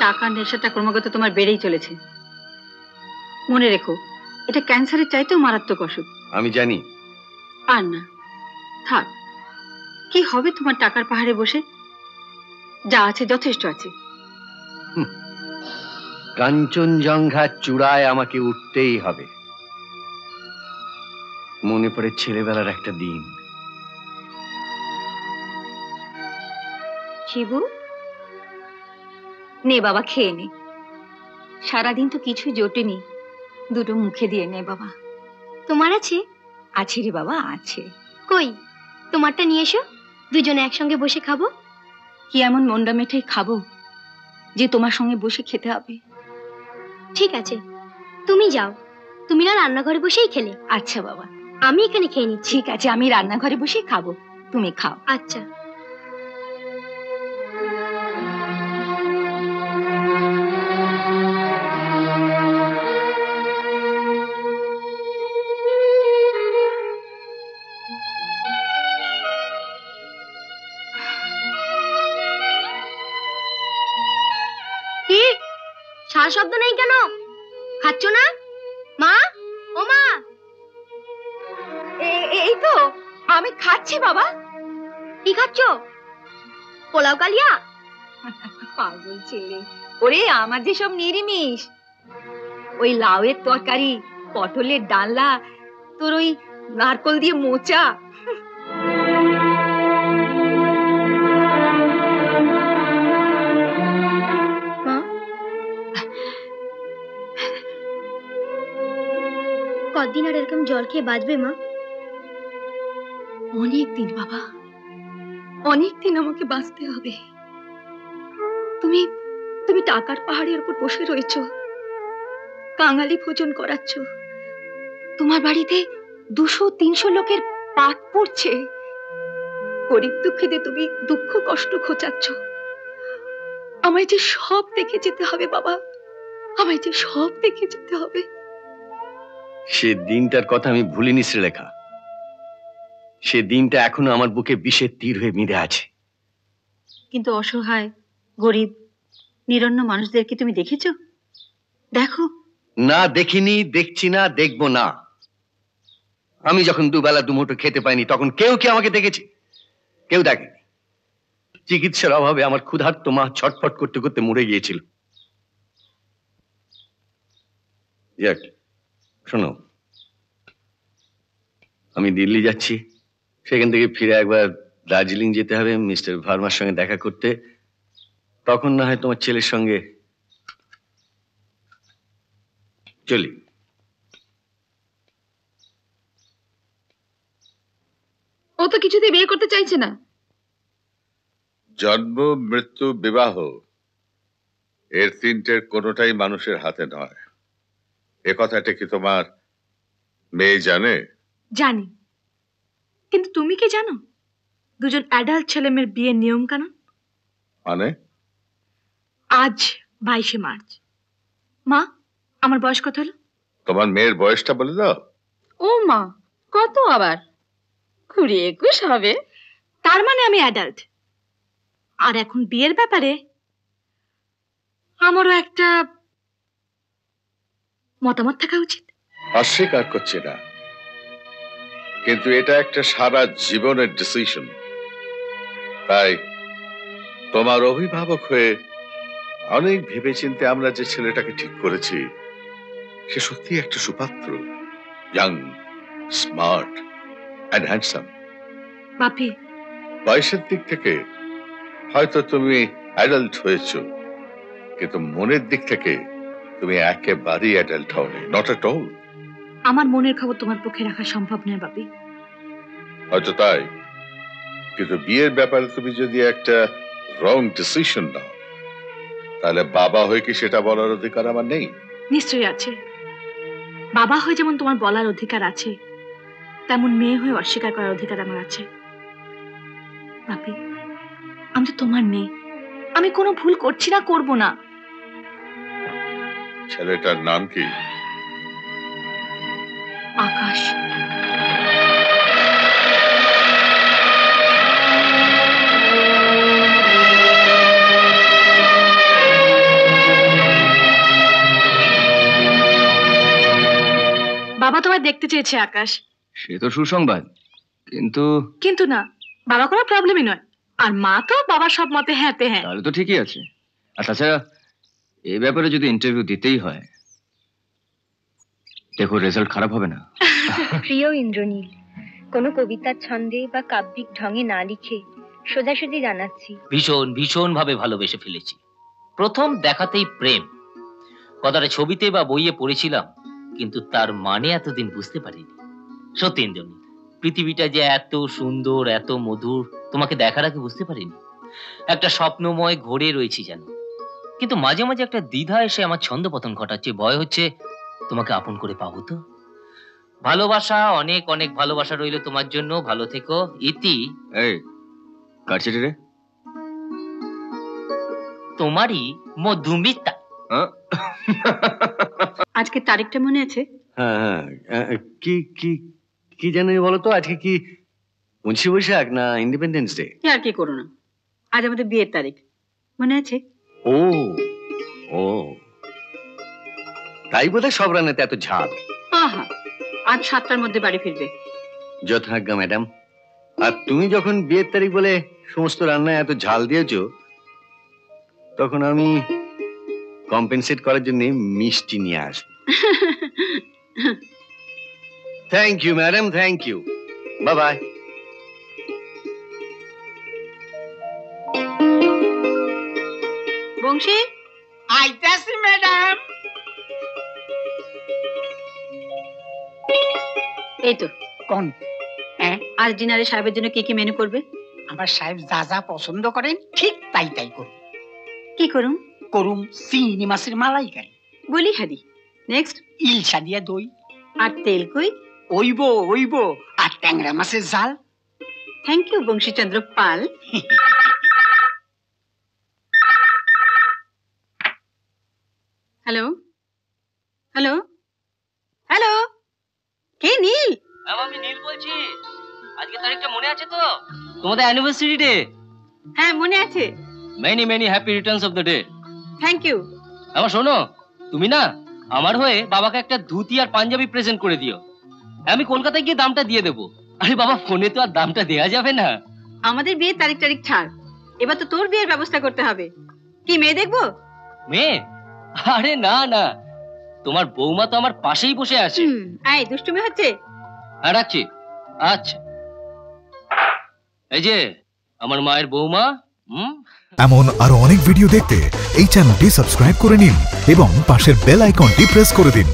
টাকার নেশাটা ক্রমাগত তোমার বেড়েই চলেছে। মনে রেখো, এটা ক্যান্সারের চাইতেও মারাত্মক অসুখ। আমি জানি। আর না, থাক। কি হবে তোমার টাকার পাহাড়ে বসে? যা আছে যথেষ্ট আছে। কাঞ্চনজঙ্ঘার চূড়ায় আমাকে উঠতেই হবে। মনে পড়ে ছেলেবেলার একটা দিন। শিবু, নে বাবা, খেয়ে নে। সারাদিন তো কিছু জোটেনি, দুটো মুখে দিয়ে নে বাবা। তোমার আছে? আছে রে বাবা, আছে। কই, তোমারটা নিয়ে এসো, দুজনে একসঙ্গে বসে খাবো। কি এমন মন্ডা মেঠাই খাবো যে তোমার সঙ্গে বসে খেতে হবে? ঠিক আছে, তুমি যাও, তুমি না রান্নাঘরে বসেই খেলে। আচ্ছা বাবা, আমি এখানে খেয়ে নিচ্ছি। ঠিক আছে, আমি রান্নাঘরে বসেই খাবো, তুমি খাও। আচ্ছা। কি সারা শব্দ নেই কেন? খাচ্ছ না মা? ও মা! এই তো আমি খাচ্ছি বাবা। কি খাচ্ছ? পোলাও কালিয়া? পাগল ছেলে। ওরে, আমার যে সব নিরামিষ, ওই লাউয়ের তরকারি, পটলের ডালনা, তোর ওই নারকল দিয়ে মোচা। কতদিন আর এরকম জল খেয়ে বাঁচবে মা? অনেক দিন বাবা, অনেক দিন আমাকে বাঁচতে হবে। তুমি তুমি টাকার পাহাড়ের উপর বসে রয়েছ, কাঙালি ভোজন করাচ্ছ। তোমার বাড়িতে 200-300 লোকের পাট পড়ছে। গরিব দুঃখীদের তুমি দুঃখ কষ্ট ঘোচাচ্ছ। আমায় যে সব দেখে যেতে হবে বাবা, আমায় যে সব দেখে যেতে হবে। সে দিনটার কথা আমি ভুলিনি শ্রীলেখা। সে দিনটা এখনো আমার বুকে বিষের তীর হয়ে মিঁধে আছে। কিন্তু অসহায়, গরিব, নিরন্ন মানুষদেরকে তুমি দেখেছো? দেখো না, দেখিনি, দেখছি না, দেখবো না। আমি যখন দুবেলা দুমুঠো খেতে পাইনি, তখন কেউ কি আমাকে দেখেছে? কেউ দেখেনি। চিকিৎসার অভাবে আমার ক্ষুধার্ত মা ছটফট করতে করতে মরে গিয়েছিল। যাক, শোনো, আমি দিল্লি যাচ্ছি। সেখান থেকে ফিরে একবার দার্জিলিং যেতে হবে মিস্টার ভার্মার সঙ্গে দেখা করতে। তখন না হয় তোমার ছেলের সঙ্গে চলি। ও তো কিছুতেই বিয়ে করতে চাইছে না। জন্ম, মৃত্যু, বিবাহ, এর তিনটের কোনোটাই মানুষের হাতে নয়। এ কথাটা কি তোমার মেয়ে জানে? জানি, কিন্তু তুমি কি জানো দুজন অ্যাডাল্ট ছেলে মেয়ের বিয়ের নিয়ম কানুন? মানে? আজ 22শে মার্চ। মা, আমার বয়স কত হলো? তোমার মেয়ের বয়সটা বলে দাও। ও মা, কত আবার? 20-21 হবে। তার মানে আমি অ্যাডাল্ট। আর এখন বিয়ের ব্যাপারে আমারও একটা মতামত থাকা উচিত। অস্বীকার করছি না, কিন্তু এটা একটা সারা জীবনের ডিসিশন। তাই তোমার অভিভাবক হয়ে অনেক ভেবেচিন্তে আমরা যে ছেলেটাকে ঠিক করেছি, সে সত্যি একটা সুপাত্র। Young, smart and handsome. বাপি, বয়সের দিক থেকে হয়তো তুমি অ্যাডাল্ট হয়েছ, কিন্তু মনের দিক থেকে তুমি একেবারেই অ্যাডাল্ট হওনি। Not at all. আমার মনের খবর তোমার পক্ষে রাখা সম্ভব নয় বাপি। হয়তো তাই, কিন্তু বিয়ের ব্যাপারে তুমি যদি একটা রং ডিসিশন নাও, তাহলে বাবা হয়ে কি সেটা বলার অধিকার আমার নেই? নিশ্চয়ই আছে। বাবা হয়ে যেমন তোমার বলার অধিকার আছে, তেমন মেয়ে হয়ে অস্বীকার করার অধিকার আমার আছে। বাপি, আমি তো তোমার মেয়ে, আমি কোনো ভুল করছি না, করব না। ছেলেটার নাম কি? আকাশ। দেখতে চেয়েছে আকাশ। সে তো সুসংবাদ, কিন্তু কিন্তু না, বাবা কোনো প্রবলেমই নয়, আর মা তো বাবার সব মতে হ্যাঁতে হ্যাঁ। তাহলে তো ঠিকই আছে। আর তাছাড়া এই ব্যাপারে যদি ইন্টারভিউ দিতেই হয়, দেখো রেজাল্ট খারাপ হবে না। প্রিয় ইন্দ্রনীল, কোনো কবিতার ছন্দে বা কাব্যিক ঢঙে না লিখে সোজাসুজি জানাচ্ছি, ভীষণ ভীষণ ভাবে ভালোবেসে ফেলেছি। প্রথম দেখাতেই প্রেম। কথাটা ছবিতে বা বইয়ে পড়েছিলাম, কিন্তু তার মানে এতদিন বুঝতে পারিনি। সত্যি ইন্দ্রনীল, পৃথিবীটা যে এত সুন্দর, এত মধুর, তোমাকে দেখার আগে বুঝতে পারিনি। একটা স্বপ্নময় ঘোরে রয়েছি যেন। কিন্তু মাঝে মাঝে একটা দ্বিধা এসে আমার ছন্দপতন ঘটাচ্ছে। ভয় হচ্ছে তোমাকে আপন করে পাবো তো। ভালোবাসা, অনেক অনেক ভালোবাসা রইল তোমার জন্য। ভালো থেকো, ইতি। এই কার চিঠি রে? তোমারই মধুমিতা। আজকে তারিখটা মনে আছে? হ্যাঁ হ্যাঁ, কি কি কি জানি বলো তো, আজকে কি 25 বৈশাখ না ইন্ডিপেন্ডেন্স ডে? আর কি করো না, আজ আমাদের বিয়ের তারিখ, মনে আছে? ও ও, তাই বোধহয় সব রান্নাতে এত ঝাল। আহা, আজ 7টার মধ্যে বাড়ি ফিরবে। যথাজ্ঞা ম্যাডাম। আর তুমি যখন বিয়ের তারিখ বলে সমস্ত রান্নায় এত ঝাল দিয়েছো, তখন আমি কম্পেনসেট করার জন্য মিষ্টি নিয়ে আসবো। Thank you madam, thank you. Bye bye. Banshi, আইতাছি ম্যাডাম। এই তো কোন? হ্যাঁ, আজ ডিনারে সাহেবের জন্য কি কি মেনু করবে? আমার সাহেব যা যা পছন্দ করেন ঠিক তাই তাই করুন। কি করুন? করুম চিংড়ি মাছের মালাইকারি, বলি হারি, নেক্সট ইলশা দিয়া দই, আর তেল কই? ওইব ওইব, আর ট্যাংরা মাছের ঝাল। Thank you Bangshichandra Pal. Hello hello hello, কে নীল? আমি নীল বলছি। আজকে তারিখটা মনে আছে তো? তোমাদের অ্যানিভার্সারি ডে। হ্যাঁ মনে আছে। Many many happy returns of the day. Thank you. আমার শোনো, তুমি না আমার হয়ে বাবাকে একটা ধুতি আর পাঞ্জাবি প্রেজেন্ট করে দিও। আমি কলকাতায় গিয়ে দামটা দিয়ে দেবো। আরে বাবা, ফোনে তো আর দামটা দেয়া যাবে না। আমাদের বিয়ের তারিখ ছাড়, এবার তো তোর বিয়ের ব্যবস্থা করতে হবে। কি মেয়ে দেখবো? মেয়ে? আরে না না, তোমার বৌমা তো আমার পাশেই বসে আছে। এই দুষ্টুমি হচ্ছে। হ্যাঁ রাখছি। আচ্ছা, এই যে আমার মায়ের বৌমা। এমন আরো অনেক ভিডিও দেখতে এই চ্যানেলটি সাবস্ক্রাইব করে নিন এবং পাশের বেল আইকনটি প্রেস করে দিন।